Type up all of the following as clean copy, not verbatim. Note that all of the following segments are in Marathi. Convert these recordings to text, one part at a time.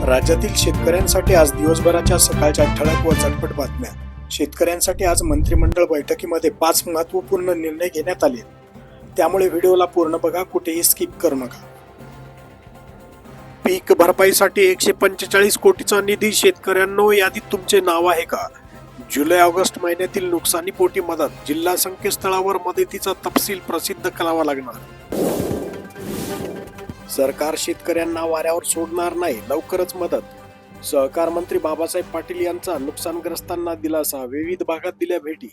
राज्यातील शेतकऱ्यांसाठी आज दिवसभराच्या सकाळच्या ठळक व झटपट बातम्या. शेतकऱ्यांसाठी आज मंत्रिमंडळ बैठकीमध्ये 5 महत्त्वपूर्ण निर्णय घेण्यात आले. त्यामुळे व्हिडिओला पूर्ण बघा, कुठेही स्किप करू नका. पीक भरपाईसाठी 145 कोटीचा निधी. शेतकऱ्यांनो, यादीत तुमचे नाव आहे का? जुलै-ऑगस्ट महिन्यातील नुकसानीपोटी मदत. जिल्हा संकेतस्थळावर मदतीचा तपशील प्रसिद्ध करावा लागणार. सरकार शेतकऱ्यांना वाऱ्यावर सोडणार नाही, लवकरच मदत. सहकार मंत्री बाबासाहेब पाटील यांचा नुकसानग्रस्तांना दिलासा. विविध भागात दिल्या भेटी.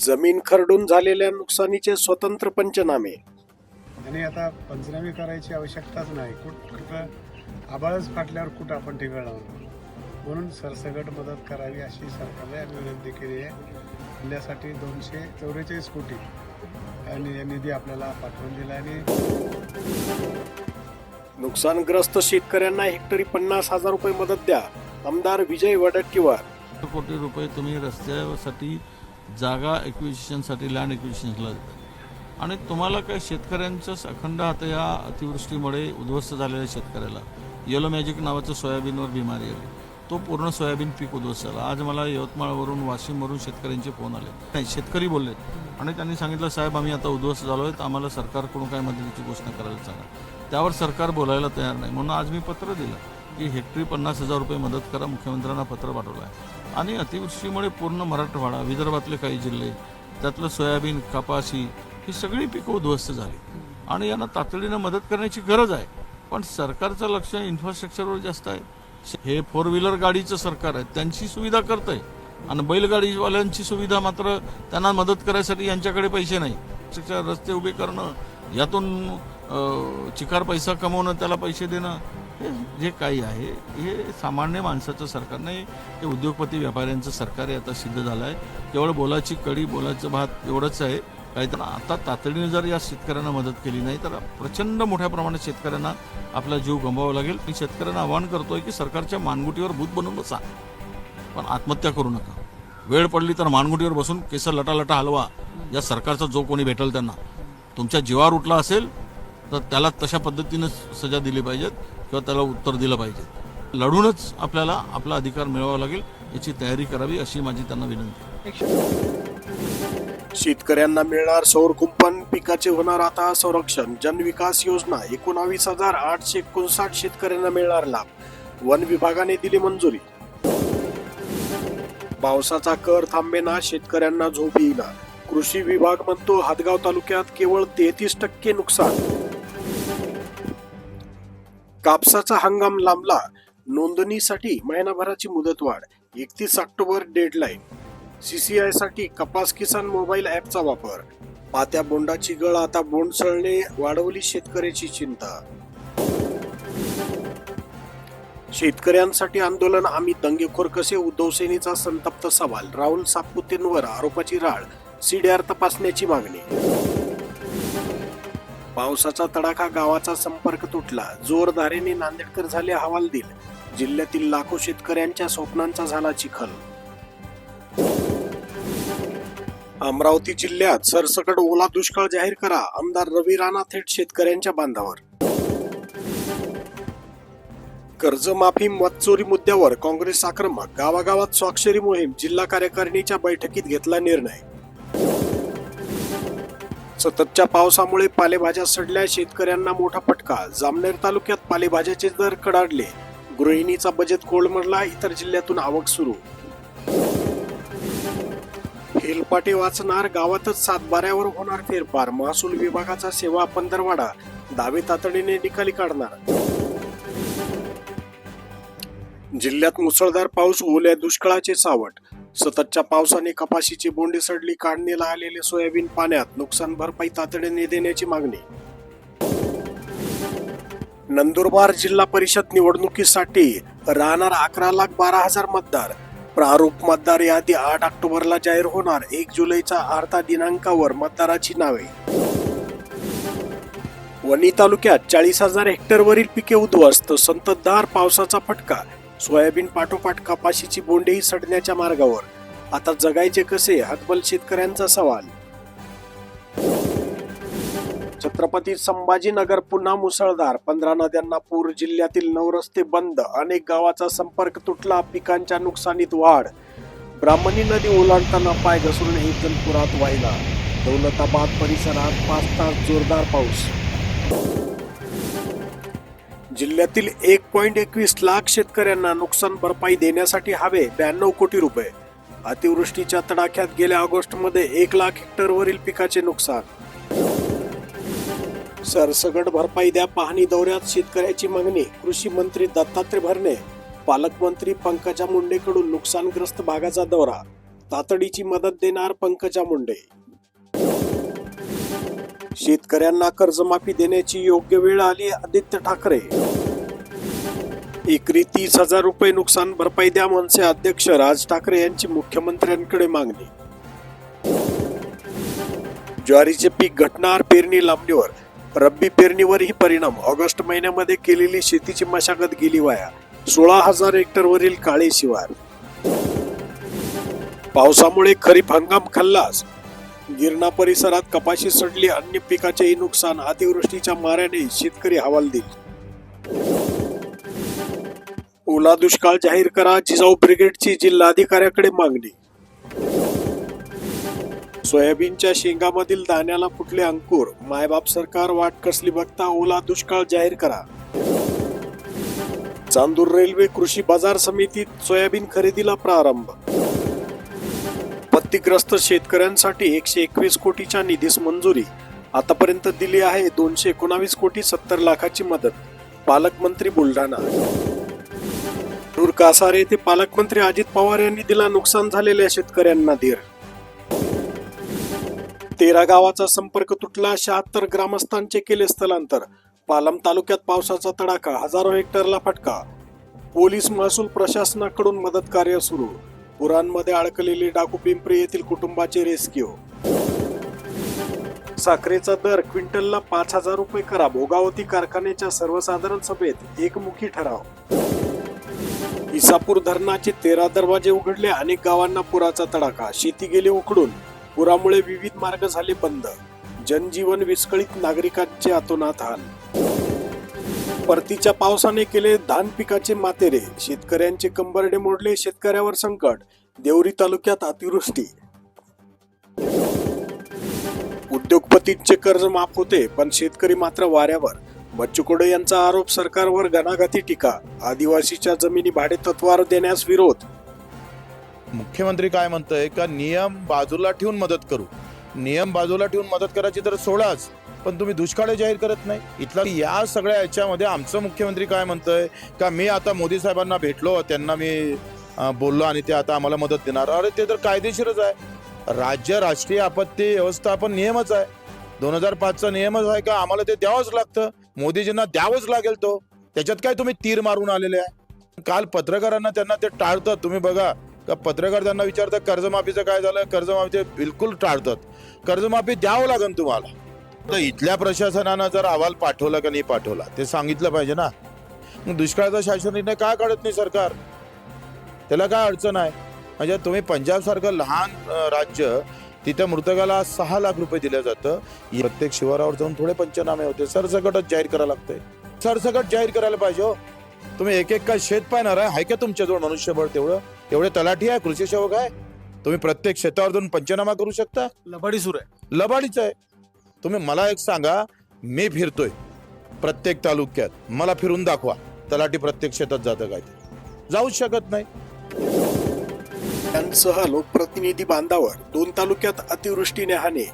जमीन खरडून झालेल्या नुकसानीचे स्वतंत्र पंचनामे. आणि आता पंचनामे करायची आवश्यकताच नाही. कुठं आबाळच फाटल्यावर कुठं आपण ठिकाण लावणार. म्हणून सरसकट मदत करावी अशी सरकारला आम्ही विनंती केली आहे. जिल्ह्यासाठी 244 कोटी आणि निधी आपल्याला पाठवून दिला. आणि नुकसानग्रस्त शेतकऱ्यांना हेक्टरी 50,000 रुपये मदत द्या. आमदार विजय वडेट्टीवार. कोटी रुपये तुम्ही रस्त्यासाठी जागा एक्विजिशनसाठी लँड एक्विजिशनला देता आणि तुम्हाला काय शेतकऱ्यांचं अखंड आता या अतिवृष्टीमुळे उद्ध्वस्त झालेल्या शेतकऱ्याला येलो मॅजिक नावाचं सोयाबीनवर बिमारी आली. तो पूर्ण सोयाबीन पीक उद्ध्वस्त झाला. आज मला यवतमाळवरून वाशिमवरून शेतकऱ्यांचे फोन आले. नाही, शेतकरी बोललेत आणि त्यांनी सांगितलं, साहेब आम्ही आता उद्ध्वस्त झालो आहे, आम्हाला सरकारकडून काय मदतीची घोषणा करायला सांगा. त्यावर सरकार बोलायला तयार नाही. म्हणून आज मी पत्र दिलं की हेक्टरी 50,000 रुपये मदत करा. मुख्यमंत्र्यांना पत्र पाठवलं आहे. आणि अतिवृष्टीमुळे पूर्ण मराठवाडा, विदर्भातले काही जिल्हे, त्यातलं सोयाबीन, कपाशी ही सगळी पिकं उद्ध्वस्त झाली आणि यांना तातडीनं मदत करण्याची गरज आहे. पण सरकारचं लक्ष इन्फ्रास्ट्रक्चरवर जास्त आहे. हे 4 व्हीलर गाडीचं सरकार आहे, त्यांची सुविधा करत आहे आणि बैलगाडीवाल्यांची सुविधा मात्र त्यांना मदत करायसाठी यांच्याकडे पैसे नाही. रस्ते उभे करणं, यातून चिकार पैसा कमवणं, त्याला पैसे देणं, हे जे काही आहे हे सामान्य माणसाचं सरकार नाही, हे उद्योगपती व्यापाऱ्यांचं सरकार आहे. आता सिद्ध झालं आहे. केवळ बोलाची कडी, बोलाचं भात एवढंच आहे. काही तर आता तातडीने जर या शेतकऱ्यांना मदत केली नाही तर प्रचंड मोठ्या प्रमाणात शेतकऱ्यांना आपला जीव गमवावा लागेल. मी शेतकऱ्यांना आवाहन करतोय की सरकारच्या मानगुटीवर भूत बनवून बसा, पण आत्महत्या करू नका. वेळ पडली तर मानगुटीवर बसून केस लटालटा हलवा. या सरकारचा जो कोणी भेटेल त्यांना, तुमच्या जीवावर उठला असेल तर त्याला तशा पद्धतीनं सजा दिली पाहिजेत किंवा त्याला उत्तर दिलं पाहिजे. लढूनच आपल्याला आपला अधिकार मिळवावा लागेल, याची तयारी करावी अशी माझी त्यांना विनंती. शेतकऱ्यांना मिळणार सौर कुंपण. पिकाचे होणार आता संरक्षण. जनविकास योजना 19,859 शेतकऱ्यांना मिळणार लाभ. वन विभागाने दिली मंजुरी. पावसाचा कर थांबेना, शेतकऱ्यांना झोप येईना. कृषी विभाग म्हणतो हदगाव तालुक्यात केवळ 33% नुकसान. कापसाचा हंगाम लांबला. नोंदणीसाठी महिनाभराची मुदतवाढ. 31 ऑक्टोबर डेडलाईन. CCI साठी कपास किसान मोबाईल ॲपचा वापर. पात्या बोंडाची गळ, आता बोंड सळणे वाढवली शेतकऱ्याची चिंता. शेतकऱ्यांसाठी आंदोलन, आम्ही दंगेखोर कसे? उद्धव सेनेचा संतप्त सवाल. राहुल सातपुतेंवर आरोपाची राळ. CDR तपासण्याची मागणी. पावसाचा तडाखा, गावाचा संपर्क तुटला. जोरदारीने नांदेडकर झाले हवालदिल. जिल्ह्यातील लाखो शेतकऱ्यांच्या स्वप्नांचा झाला चिखल. अमरावती जिल्ह्यात सरसकट ओला दुष्काळ जाहीर करा. आमदार रवी राणा थेट शेतकऱ्यांच्या बांधावर. कर्जमाफी मतचोरी मुद्द्यावर काँग्रेस आक्रमक. गावागावात स्वाक्षरी मोहीम. जिल्हा कार्यकारिणीच्या बैठकीत घेतला निर्णय. सततच्या पावसामुळे पालेभाज्या सडल्या. शेतकऱ्यांना मोठा फटका. जामनेर तालुक्यात पालेभाज्याचे दर कडाडले. गृहिणीचा बजेट कोलमडला. इतर जिल्ह्यातून आवक सुरू. हेलपाटे वाचणार. गावातच 7 बाऱ्यावर होणार फेरफार. महसूल विभागाचा सेवा पंधरवाडा. दावे तातडीने निकाली काढणार. जिल्ह्यात मुसळधार पाऊस. ओल्या दुष्काळाचे सावट. सततच्या पावसाने कपाशीची बोंडे सडली. काढणीला आलेले सोयाबीन पाण्यात. नुकसान भरपाई तातडीने देण्याची मागणी. नंदुरबार जिल्हा परिषद निवडणुकीसाठी राहणार 11,12,000 मतदार. प्रारूप मतदार यादी 8 ऑक्टोबरला जाहीर होणार. 1 जुलैचा अर्धा दिनांकावर मतदाराची नावे. वणी तालुक्यात 40,000 हेक्टरवरील पिके उद्ध्वस्त. संततधार पावसाचा फटका. सोयाबीन पाठोपाठ कपाशीची बोंडेही सडण्याच्या मार्गावर. आता जगायचे कसे? हतबल शेतकऱ्यांचा सवाल. छत्रपती संभाजीनगर पुन्हा मुसळधार, 15 नद्यांना पूर, जिल्ह्यातील 9 रस्ते बंद, अनेक गावाचा संपर्क तुटला, पिकांच्या नुकसानीत वाढ. ब्राह्मणी नदी ओलांडताना पाय घसरून 1 जण पुरात वाहिला. दौलताबाद परिसरात 5 तास जोरदार पाऊस. जिल्ह्यातील 1.21 लाख शेतकऱ्यांना नुकसान भरपाई देण्यासाठी हवे 92 कोटी रुपये. अतिवृष्टीच्या तडाख्यात गेल्या ऑगस्टमध्ये 1 लाख हेक्टरवरील पिकाचे नुकसान. सरसकट भरपाई द्या, पाहणी दौऱ्यात शेतकऱ्याची मागणी. कृषी मंत्री दत्तात्रय भरणे, पालकमंत्री पंकजा मुंडेकडून नुकसानग्रस्त भागाचा दौरा. तातडीची मदत देणार पंकजा मुंडे. शेतकऱ्यांना कर्जमाफी देण्याची योग्य वेळ आली, आदित्य ठाकरे. एकरी 30,000 रुपये नुकसान भरपाई द्या, मनसे अध्यक्ष राज ठाकरे यांची मुख्यमंत्र्यांकडे मागणी. ज्वारीचे पीक घटणार, पेरणी लांबणीवर. रब्बी पेरणीवरही परिणाम. ऑगस्ट महिन्यामध्ये केलेली शेतीची मशागत गेली वाया. 16,000 हेक्टरवरील काळे शिवार. पावसामुळे खरीप हंगाम खल्लास. गिरणा परिसरात कपाशी सडली, अन्य पिकाचेही नुकसान. अतिवृष्टीच्या माऱ्याने शेतकरी हवालदिल. ओला दुष्काळ जाहीर करा, जिजाऊ ब्रिगेडची जिल्हाधिकाऱ्याकडे मागणी. सोयाबीनच्या शेंगामधील दाण्याला फुटले अंकुर, मायबाप सरकार वाट कसली बघता, ओला दुष्काळ जाहीर करा. चांदूर रेल्वे कृषी बाजार समितीत सोयाबीन खरेदीला प्रारंभ. पत्तीग्रस्त शेतकऱ्यांसाठी 121 कोटीच्या निधीस मंजुरी. आतापर्यंत दिली आहे 219 कोटी 70 लाखाची मदत. पालकमंत्री बुलढाणा. दूर कासार येथे पालकमंत्री अजित पवार यांनी दिला नुकसान झालेल्या शेतकऱ्यांना धीर. 13 गावाचा संपर्क तुटला, 76 ग्रामस्थांचे केले स्थलांतर. पालम तालुक्यात पावसाचा तडाखा, हजारो हेक्टरला फटका. पोलीस महसूल प्रशासनाकडून मदत कार्य सुरू. पुरांमध्ये अडकलेले डाकू पिंपरी येथील कुटुंबाचे रेस्क्यू. साखरेचा दर क्विंटलला 5,000 रुपये करा, भोगावती कारखान्याच्या सर्वसाधारण सभेत एकमुखी ठराव. इसापूर धरणाचे 13 दरवाजे उघडले, अनेक गावांना पुराचा तडाखा. शेती गेली उखडून, पुरामुळे विविध मार्ग झाले बंद. जनजीवन विस्कळीत, नागरिकांचे अतोनात हाल. परतीच्या पावसाने केले धान पिकाचे मातेरे, शेतकऱ्यांचे कंबरडे मोडले, शेतकऱ्यावर संकट. देवरी तालुक्यात अतिवृष्टी. उद्योगपतींचे कर्ज माफ होते, पण शेतकरी मात्र वाऱ्यावर. बच्चू कडू यांचा आरोप, सरकारवर घणाघाती टीका. आदिवासीच्या जमिनी भाडे तत्वावर देण्यास विरोध. मुख्यमंत्री काय म्हणतोय का नियम बाजूला ठेवून मदत करू. नियम बाजूला ठेवून मदत करायची तर सोडाच, पण तुम्ही दुष्काळ जाहीर करत नाही. इथला या सगळ्या याच्यामध्ये आमचं मुख्यमंत्री काय म्हणतोय का मी आता मोदी साहेबांना भेटलो, त्यांना मी बोललो आणि ते आता आम्हाला मदत देणार. अरे ते तर कायदेशीरच आहे. राज्य राष्ट्रीय आपत्ती व्यवस्थापन नियमच आहे. 2005चा नियमच आहे का आम्हाला ते द्यावंच लागतं. मोदीजींना द्यावंच लागेल तो. त्याच्यात काय तुम्ही तीर मारून आलेले आहे. काल पत्रकारांना त्यांना ते टाळतात. तुम्ही बघा का पत्रकार त्यांना विचारतात कर्जमाफीचं काय झालं, कर्जमाफी बिलकुल टाळतात. कर्जमाफी द्यावं लागेल तुम्हाला. तर इथल्या प्रशासनानं जर अहवाल पाठवला का नाही पाठवला ते सांगितलं पाहिजे ना. मग दुष्काळाचा शासन निर्णय काय काढत नाही सरकार, त्याला काय अडचण आहे. म्हणजे तुम्ही पंजाब सारखं लहान राज्य, तिथं मृतकाला 6 लाख रुपये दिलं जातं. प्रत्येक शिवारावर जाऊन थोडे पंचनामे होते. सरसकटच जाहीर करायला लागतंय. सरसकट जाहीर करायला पाहिजे हो. तुम्ही एक काय शेत पाहणार आहे का तुमच्याजवळ मनुष्यबळ एवढे तलाठी आहे, कृषी सेवक आहे. तुम्ही प्रत्येक शेतावर जाऊन पंचनामा करू शकता. लबाडी सुरू आहे. लबाडीच आहे. तुम्ही मला एक सांगा, मी फिरतोय प्रत्येक तालुक्यात, मला फिरून दाखवा तलाठी प्रत्येक शेतात जातं काय. जाऊच शकत नाही. यांसह लोकप्रतिनिधी बांधावर 2 तालुक्यात अतिवृष्टीने हानी.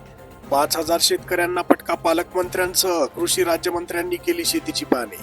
5,000 शेतकऱ्यांना फटका. पालकमंत्र्यांसह कृषी राज्यमंत्र्यांनी केली शेतीची पाहणी.